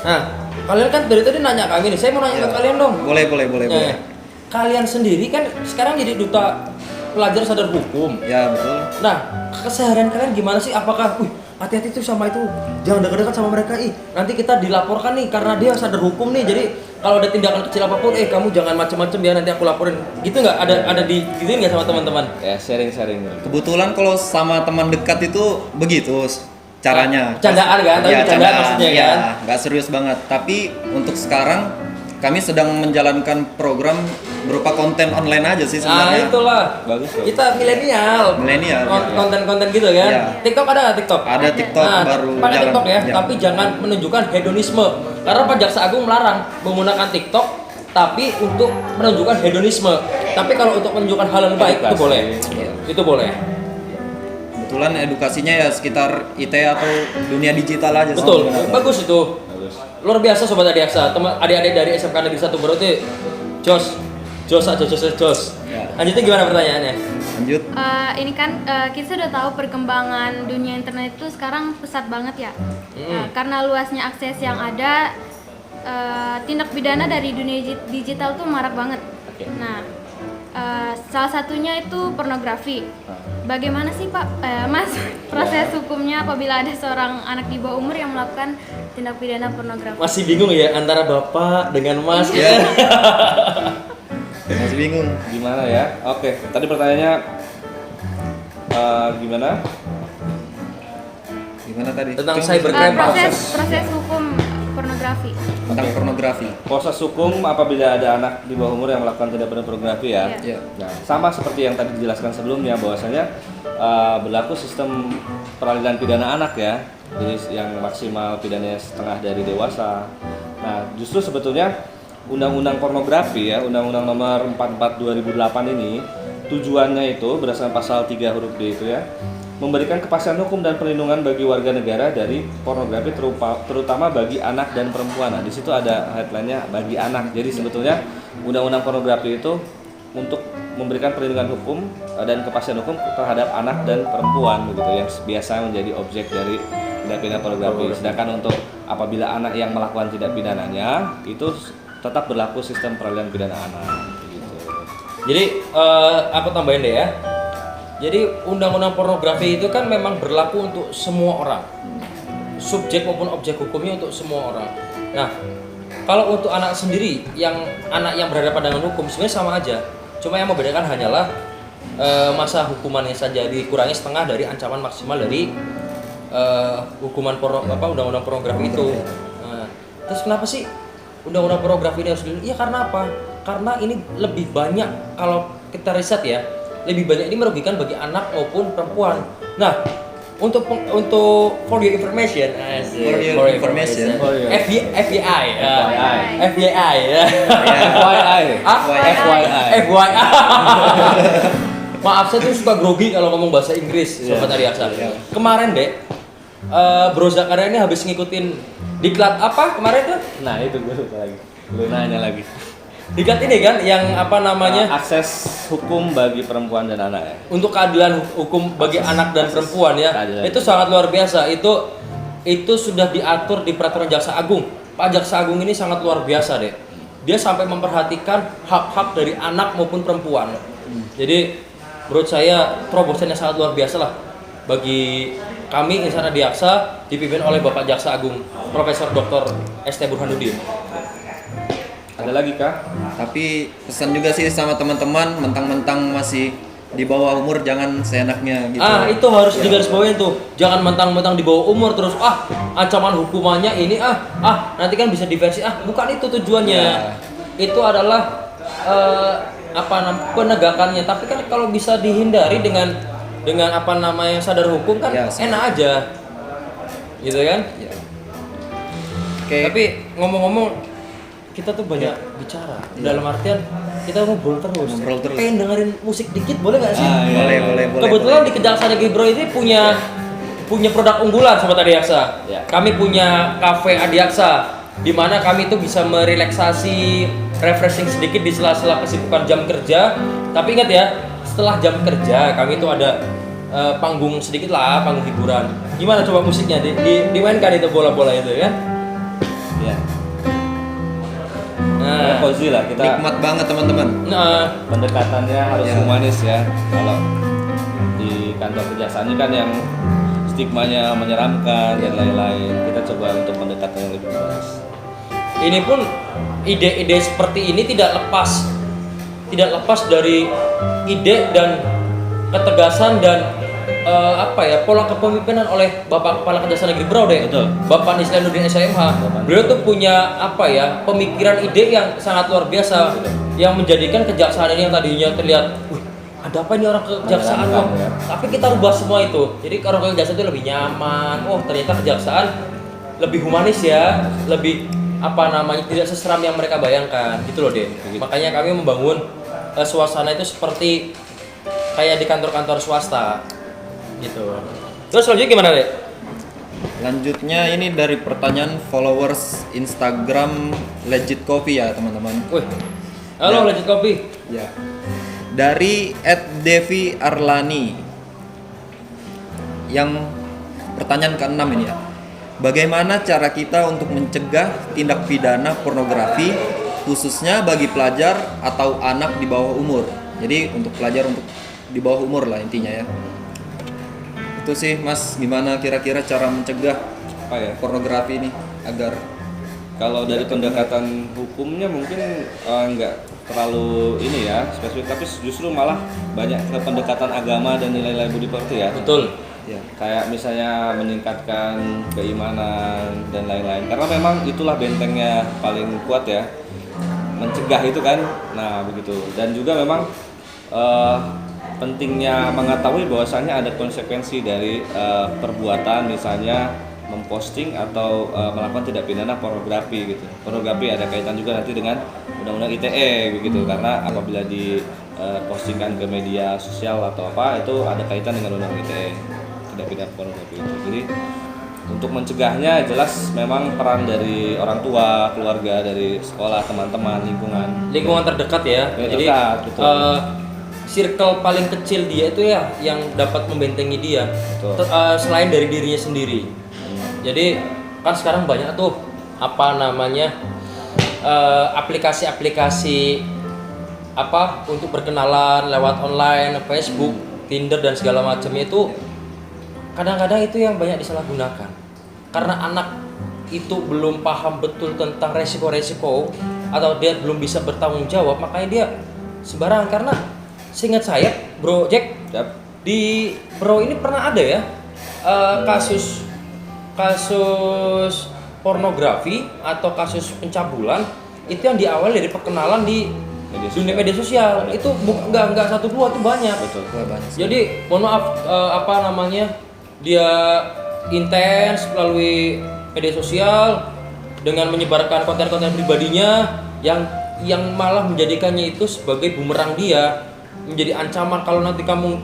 Nah, kalian kan dari tadi nanya kami nih, saya mau nanya ke kalian dong. Boleh. Kalian sendiri kan sekarang jadi duta pelajar sadar hukum. Ya betul. Nah, keseharian kalian gimana sih? Apakah, hati-hati tuh sama itu, jangan dekat-dekat sama mereka, nanti kita dilaporkan nih karena dia sadar hukum nih. Jadi kalau ada tindakan kecil apapun, kamu jangan macem-macem ya, nanti aku laporin. Gitu nggak? Ada digituin nggak sama teman-teman? Ya sharing. Kebetulan kalau sama teman dekat itu begitu caranya. Candaan kan? Tapi candaan maksudnya ya, kan? Nggak serius banget. Tapi untuk sekarang kami sedang menjalankan program berupa konten online aja sih sebenarnya. Itulah. Bagus. Kita milenial. Konten-konten gitu kan. Ya. TikTok ada nggak TikTok? Ada TikTok baru pakai jalan. TikTok ya, tapi jangan menunjukkan hedonisme. Karena Pak Jaksa Agung melarang menggunakan TikTok tapi untuk menunjukkan hedonisme. Tapi kalau untuk menunjukkan hal yang baik itu boleh. Itu boleh. Kebetulan edukasinya ya sekitar IT atau dunia digital aja. Betul. Bagus itu. Luar biasa Sobat Adiaksa. Adik-adik dari SMK Negeri 1 berarti jos. Ya. Lanjutnya gimana pertanyaannya? Lanjut. Ini kan kita sudah tahu perkembangan dunia internet itu sekarang pesat banget ya. Karena luasnya akses yang ada, tindak pidana dari dunia digital tuh marak banget. Nah, salah satunya itu pornografi. Bagaimana sih Pak, Mas, proses hukumnya apabila ada seorang anak di bawah umur yang melakukan tindak pidana pornografi? Masih bingung ya antara Bapak dengan Mas ya? Masih bingung. Gimana ya? Oke, tadi pertanyaannya gimana? Gimana tadi? Tentang cybercrime. Proses hukum pornografi. Tentang pornografi. Proses hukum apabila ada anak di bawah umur yang melakukan tindak pidana pornografi ya. Iya. Nah, sama seperti yang tadi dijelaskan sebelumnya bahwasanya berlaku sistem peradilan pidana anak ya. Jadi yang maksimal pidananya setengah dari dewasa. Nah, justru sebetulnya Undang-Undang Pornografi ya, Undang-Undang Nomor 44 2008 ini tujuannya itu berdasarkan pasal 3 huruf D itu ya, memberikan kepastian hukum dan perlindungan bagi warga negara dari pornografi terutama bagi anak dan perempuan. Nah, di situ ada headline-nya bagi anak. Jadi sebetulnya Undang-Undang Pornografi itu untuk memberikan perlindungan hukum dan kepastian hukum terhadap anak dan perempuan begitu yang biasa menjadi objek dari tindak pidana pornografi. Sedangkan untuk apabila anak yang melakukan tindak pidananya itu tetap berlaku sistem peradilan pidana anak gitu. Jadi aku tambahin deh ya. Jadi undang-undang pornografi itu kan memang berlaku untuk semua orang. Subjek maupun objek hukumnya untuk semua orang. Nah, kalau untuk anak sendiri anak yang berhadapan dengan hukum sebenarnya sama aja. Cuma yang membedakan hanyalah masa hukumannya saja dikurangi setengah dari ancaman maksimal dari hukuman undang-undang pornografi itu. Nah, terus kenapa sih undang-undang pornografi ini harus Iya karena apa? Karena ini lebih banyak, kalau kita riset ya, lebih banyak ini merugikan bagi anak maupun perempuan. Nah, untuk for your information, FBI ya. FYI. Maaf, saya tuh suka grogi kalau ngomong bahasa Inggris, Sobat Adiaksa. Kemarin deh, Bro Zakaria ini habis ngikutin diklat apa kemarin tuh? Nah itu gue lupa lagi. Lu nanya lagi. Diklat ini kan yang apa namanya? Akses hukum bagi perempuan dan anak ya. Untuk keadilan hukum bagi anak dan perempuan ya. Itu sangat luar biasa. Itu sudah diatur di peraturan Jaksa Agung. Pak Jaksa Agung ini sangat luar biasa deh. Dia sampai memperhatikan hak-hak dari anak maupun perempuan. Jadi menurut saya terobosannya sangat luar biasa lah bagi kami Insan Adiaksa dipimpin oleh Bapak Jaksa Agung Profesor Dr. ST Burhanuddin. Ada lagi kah? Tapi pesan juga sih sama teman-teman, mentang-mentang masih di bawah umur jangan seenaknya gitu. Itu harus digarisbawahi tuh. Jangan mentang-mentang di bawah umur terus ancaman hukumannya ini nanti kan bisa diversi. Bukan itu tujuannya. Itu adalah penegakannya. Tapi kan kalau bisa dihindari dengan sadar hukum kan enak aja. Gitu kan? Ya. Tapi ngomong-ngomong kita tuh banyak bicara. Dalam artian kita ngobrol terus. Pengen dengerin musik dikit boleh nggak sih? Boleh. Kebetulan di Kejaksaan Negeri Bro ini punya produk unggulan Sobat Adiaksa. Kami punya Cafe Adiaksa di mana kami itu bisa merelaksasi, refreshing sedikit di sela-sela kesibukan jam kerja. Tapi ingat ya, setelah jam kerja kami itu ada panggung sedikit lah, panggung hiburan. Gimana coba musiknya? Dimainkan itu bola-bola itu ya? Ya. Nah, Cozy lah kita. Nikmat banget teman-teman. nah, Pendekatannya harus Ya. humanis ya. Kalau di kantor kejaksaan ini kan yang stigmanya menyeramkan dan lain-lain. Kita coba untuk pendekatan yang lebih humanis. ini pun ide-ide seperti ini tidak lepas dari ide dan ketegasan dan pola kepemimpinan oleh Bapak Kepala Kejaksaan Negeri Berau deh. Betul. Bapak Islainuddin SMH. Beliau tuh punya pemikiran ide yang sangat luar biasa yang menjadikan kejaksaan ini yang tadinya terlihat, wih, ada apa ini orang kejaksaan kok? Ya. Tapi kita rubah semua itu. Jadi orang kejaksaan itu lebih nyaman. Oh, ternyata kejaksaan lebih humanis ya, lebih tidak seseram yang mereka bayangkan gitu loh, Den. Makanya kami membangun suasana itu seperti kayak di kantor-kantor swasta gitu. Terus selanjutnya gimana, Dek? Lanjutnya ini dari pertanyaan followers Instagram Legit Coffee ya teman-teman. Wih. Halo, Ya. lanjut kopi. Ya. Dari @devi Arlani. Yang pertanyaan ke-6 ini ya. Bagaimana cara kita untuk mencegah tindak pidana pornografi khususnya bagi pelajar atau anak di bawah umur? Jadi untuk pelajar untuk di bawah umur lah intinya ya. Itu sih Mas, gimana kira-kira cara mencegah Apa ya? pornografi ini agar Kalau dari pendekatan hukumnya mungkin nggak terlalu ini ya spesifik, tapi justru malah banyak ke pendekatan agama dan nilai-nilai budi pekerti ya. Betul. ya Kayak misalnya meningkatkan keimanan dan lain-lain. Karena memang itulah bentengnya paling kuat ya, mencegah itu kan. Nah begitu. Dan juga memang pentingnya mengetahui bahwasannya ada konsekuensi dari perbuatan misalnya memposting atau melakukan tindak pidana pornografi gitu. Pornografi ada kaitan juga nanti dengan undang-undang ITE begitu, karena apabila postingkan ke media sosial atau apa itu ada kaitan dengan undang-undang ITE tindak pidana pornografi itu. Jadi untuk mencegahnya jelas memang peran dari orang tua, keluarga, dari sekolah, teman-teman, Lingkungan terdekat ya. Ya, Jadi terdekat, betul. circle paling kecil dia itu ya yang dapat membentengi dia. Betul. Selain dari dirinya sendiri. Jadi kan sekarang banyak tuh aplikasi-aplikasi untuk berkenalan lewat online, Facebook, Tinder dan segala macamnya itu kadang-kadang itu yang banyak disalahgunakan. Karena anak itu belum paham betul tentang resiko-resiko atau dia belum bisa bertanggung jawab, makanya dia sembarangan. Karena seingat saya, Bro Jack, Yap. di Bro ini pernah ada ya kasus pornografi atau kasus pencabulan itu yang diawali dari perkenalan di dunia media sosial. Itu nggak satu dua, itu banyak. Betul. Wah, banyak sih. Jadi mohon maaf dia intens melalui media sosial dengan menyebarkan konten-konten pribadinya yang malah menjadikannya itu sebagai bumerang dia, menjadi ancaman kalau nanti kamu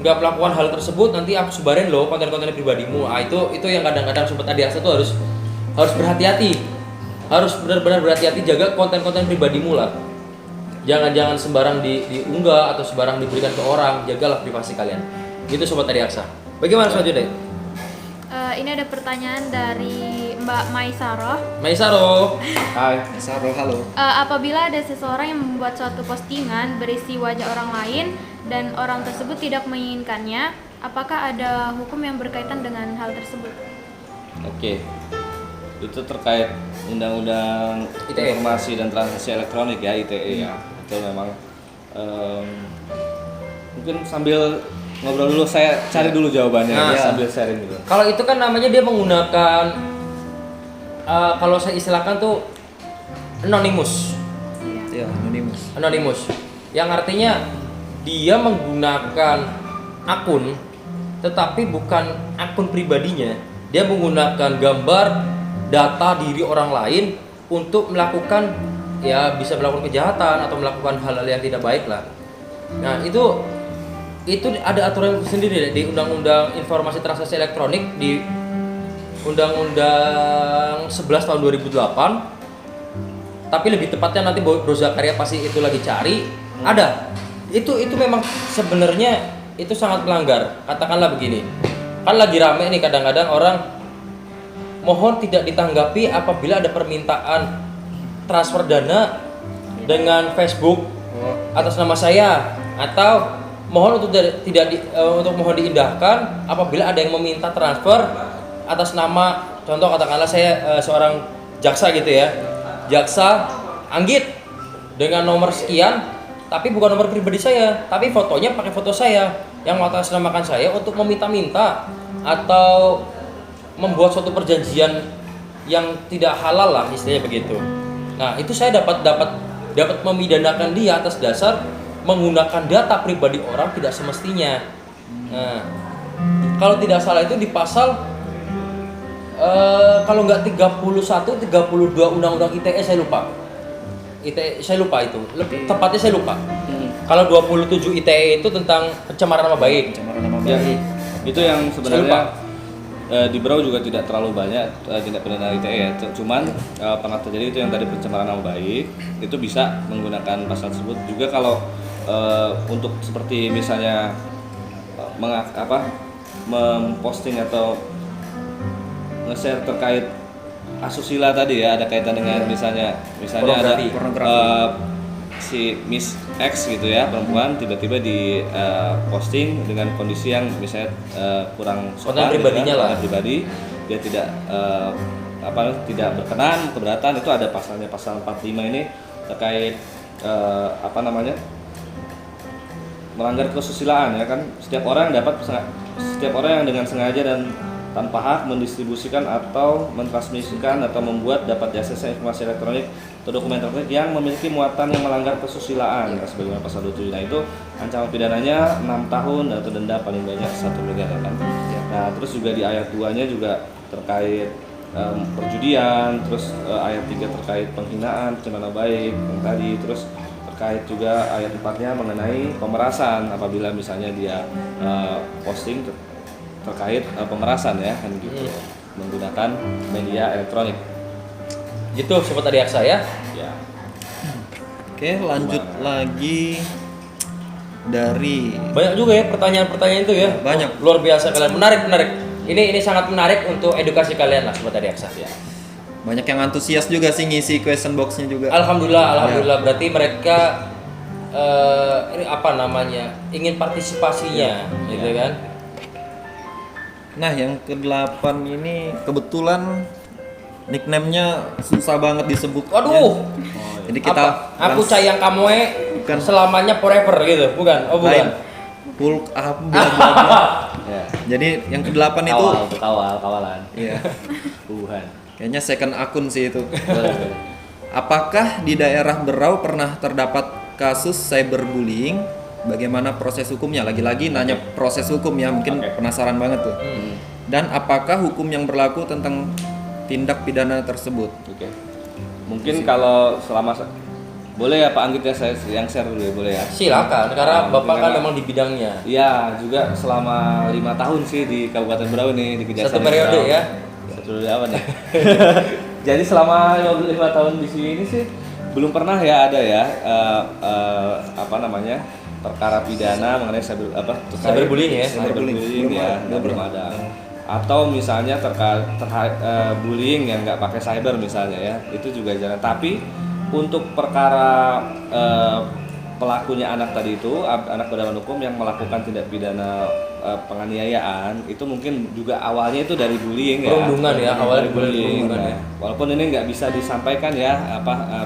nggak melakukan hal tersebut nanti aku sebarin loh konten-konten pribadimu. Itu yang kadang-kadang sobat Adiaksa tuh harus berhati-hati, harus benar-benar berhati-hati, jaga konten-konten pribadimu lah. Jangan sembarang diunggah atau sembarang diberikan ke orang, jagalah privasi kalian. Gitu sobat Adiaksa. Bagaimana selanjutnya? Ini ada pertanyaan dari Mbak Maisaroh. Maisaro. Hai. Saro, halo. Apabila ada seseorang yang membuat suatu postingan berisi wajah orang lain dan orang tersebut tidak menginginkannya, apakah ada hukum yang berkaitan dengan hal tersebut? Oke. Itu terkait undang-undang ITE. informasi dan transaksi elektronik ya, ITE ya. Itu memang mungkin sambil ngobrol dulu saya cari dulu jawabannya Nah, ya, sambil sharing gitu. Kalau itu kan namanya dia menggunakan kalau saya istilahkan tuh anonymous. Ya, Anonymous. Yang artinya dia menggunakan akun tetapi bukan akun pribadinya. Dia menggunakan gambar, data diri orang lain untuk melakukan bisa melakukan kejahatan atau melakukan hal-hal yang tidak baik lah. Nah, itu ada aturan sendiri di Undang-Undang Informasi Transaksi Elektronik di Undang-Undang 11 tahun 2008. Tapi lebih tepatnya nanti Bro Zakaria pasti itu lagi cari. Ada. Itu memang sebenarnya itu sangat melanggar. Katakanlah begini. Kan lagi rame nih kadang-kadang orang mohon tidak ditanggapi apabila ada permintaan transfer dana dengan Facebook atas nama saya, atau mohon untuk untuk mohon diindahkan apabila ada yang meminta transfer atas nama, contoh katakanlah saya seorang jaksa gitu ya, jaksa Anggit dengan nomor sekian, tapi bukan nomor pribadi saya, tapi fotonya pakai foto saya yang mengatasnamakan saya untuk meminta-minta atau membuat suatu perjanjian yang tidak halal lah istilahnya begitu. Nah itu saya dapat memidanakan dia atas dasar menggunakan data pribadi orang tidak semestinya. Nah kalau tidak salah itu di pasal kalau nggak 31, 32 Undang-Undang ITE saya lupa. ITE saya lupa itu, tepatnya saya lupa. Kalau 27 ITE itu tentang pencemaran nama baik. Ya, itu yang sebenarnya di Berau juga tidak terlalu banyak tindak pidana ITE ya. Cuman pernah terjadi itu yang tadi pencemaran nama baik, itu bisa menggunakan pasal tersebut. Juga kalau untuk seperti misalnya memposting atau nge-share terkait asusila tadi ya, ada kaitan dengan misalnya ada si Miss X gitu ya, perempuan tiba-tiba di posting dengan kondisi yang misalnya kurang sopan, pribadinya lah, pribadi, dia tidak tidak berkenan, keberatan, itu ada pasalnya, pasal 45 ini terkait melanggar kesusilaan ya kan. Setiap orang yang dengan sengaja dan tanpa hak mendistribusikan atau mentransmisikan atau membuat dapat diakses informasi elektronik atau dokumen elektronik yang memiliki muatan yang melanggar kesusilaan sebagaimana pasal 27. Nah itu ancaman pidananya 6 tahun atau denda paling banyak 1 miliar kan. Nah terus juga di ayat 2-nya juga terkait perjudian, terus ayat 3 terkait penghinaan, pencemaran baik yang tadi, terus terkait juga ayat 4-nya mengenai pemerasan apabila misalnya dia posting terkait pemerasan ya kan gitu, menggunakan media elektronik. Gitu sobat Adiaksa ya. Ya. Oke, lanjut lagi dari banyak juga ya pertanyaan-pertanyaan itu ya. Banyak. Luar biasa kalian, menarik. Ini sangat menarik untuk edukasi kalian lah sobat Adiaksa ya. banyak yang antusias juga sih ngisi question box-nya juga. Alhamdulillah berarti mereka ingin partisipasinya gitu kan. Nah, yang ke-8 ini kebetulan nickname-nya susah banget disebut. Waduh. Jadi kita aku sayang kamu bukan selamanya forever gitu, bukan? Oh, bukan. Hulk bla. Ya. Jadi yang ke-8 itu kawalan. Iya. Tuhan. Kayaknya second akun sih itu. Apakah di daerah Berau pernah terdapat kasus cyberbullying? Bagaimana proses hukumnya? Lagi-lagi nanya proses hukum ya, mungkin penasaran banget tuh. Dan apakah hukum yang berlaku tentang tindak pidana tersebut? Oke. Mungkin kalau selama boleh ya Pak Anggit ya, saya yang share dulu ya, boleh ya? Silakan, karena Bapak kan memang di bidangnya. Iya, juga selama 5 tahun sih di Kabupaten Berau nih, di Kejaksaan. Satu periode ya? Satu periode apa nih? Jadi selama 5 tahun di sini sih belum pernah ya ada ya perkara pidana mengenai cyberbullying ya? Cyberbullying ya, belum ada. Atau misalnya terkait bullying yang nggak pakai cyber misalnya ya, itu juga jarang. Tapi untuk perkara pelakunya anak tadi itu, anak berlawan hukum yang melakukan tindak pidana penganiayaan, itu mungkin juga awalnya itu dari bullying ya. Perundungan ya, awalnya dari bullying. perundungan ya. Walaupun ini nggak bisa disampaikan ya,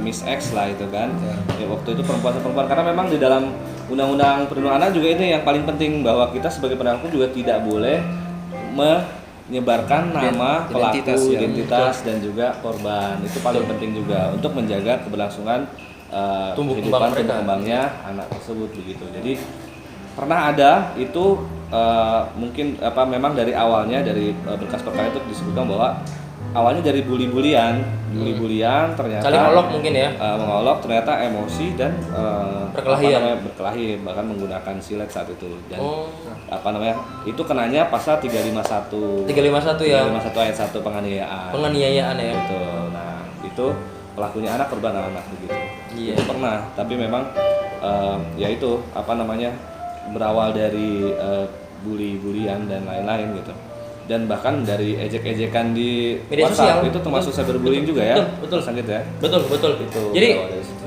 Miss X lah itu kan. Ya, waktu itu perempuan karena memang di dalam Undang-Undang Perlindungan Anak juga ini yang paling penting, bahwa kita sebagai penegak hukum juga tidak boleh menyebarkan nama pelaku, identitas dan juga korban. Itu paling penting juga untuk menjaga keberlangsungan tumbuh kembangnya anak tersebut begitu. Jadi pernah ada itu mungkin memang dari awalnya dari berkas perkara itu disebutkan bahwa awalnya dari bully-bulian ternyata saling olok mungkin ya, mengolok, ternyata emosi dan berkelahi bahkan menggunakan silet saat itu. Dan itu kenanya pasal 351 ya, 351 ayat 1 penganiayaan ya itu. Nah itu pelakunya anak, korban anak begitu. Itu pernah, tapi memang ya itu berawal dari bully-bulian dan lain-lain gitu. dan bahkan dari ejek-ejekan di Media WhatsApp sosial. itu termasuk Betul. cyberbullying juga ya. Betul. Mas Anggit ya. Betul. Itu Jadi berawal dari situ.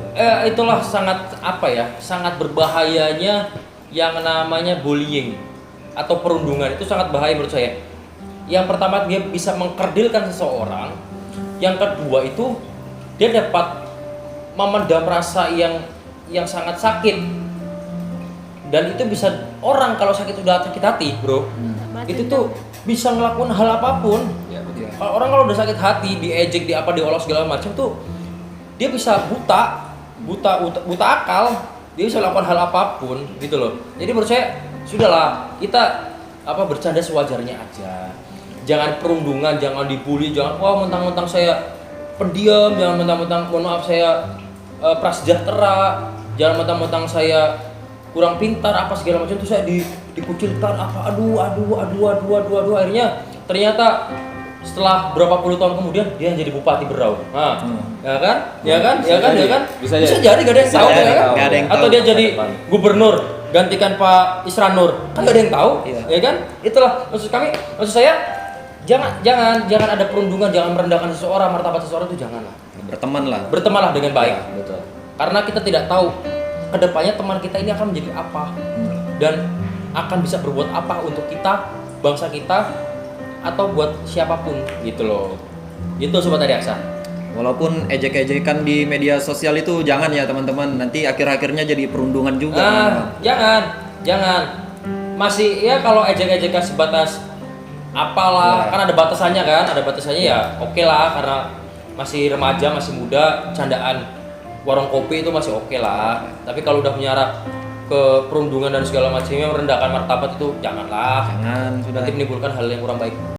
itulah sangat apa ya, sangat berbahayanya yang namanya bullying atau perundungan, itu sangat bahaya menurut saya. Yang pertama, dia bisa mengkerdilkan seseorang. Yang kedua itu dia dapat memendam rasa yang sangat sakit, dan itu bisa, orang kalau sakit udah sakit hati bro, itu tuh bisa ngelakuin hal apapun. Ya, betul. Kalau orang kalau udah sakit hati, diejek, diolos segala macam tuh, dia bisa buta akal, dia bisa lakukan hal apapun gitu loh. Jadi menurut saya sudahlah, kita bercanda sewajarnya aja. Jangan perundungan, jangan dibully, jangan mentang-mentang saya pendiam, jangan mentang-mentang mohon maaf saya prasejahtera, jangan mentang-mentang saya kurang pintar apa segala macam tuh saya dikucilkan apa, aduh, akhirnya ternyata setelah berapa puluh tahun kemudian dia jadi bupati Berau. Nah, ya kan? Bisa jadi gak ada yang tahu, jadi, ya kan? nggak ada yang Atau tahu dia jadi depan. gubernur gantikan Pak Isran Nur, kan gak ada yang tahu, Iya. ya kan? Itulah maksud saya, jangan ada perundungan, jangan merendahkan seseorang, martabat seseorang itu janganlah. Bertemanlah dengan baik. Ya, betul. Karena kita tidak tahu kedepannya teman kita ini akan menjadi apa dan akan bisa berbuat apa untuk kita, bangsa kita, atau buat siapapun gitu loh. Gitu Sobat Adiaksa. Walaupun ejek-ejekan di media sosial itu jangan ya teman-teman, nanti akhir-akhirnya jadi perundungan juga. Jangan. Masih ya kalau ejek-ejekan sebatas apalah, Ya. kan ada batasannya ya oke lah, karena masih remaja, masih muda, candaan warung kopi itu masih oke lah. Tapi kalau udah menyarat ke perundungan dan segala macamnya, merendahkan martabat itu janganlah. Jangan, sudah. Nanti menimbulkan hal yang kurang baik.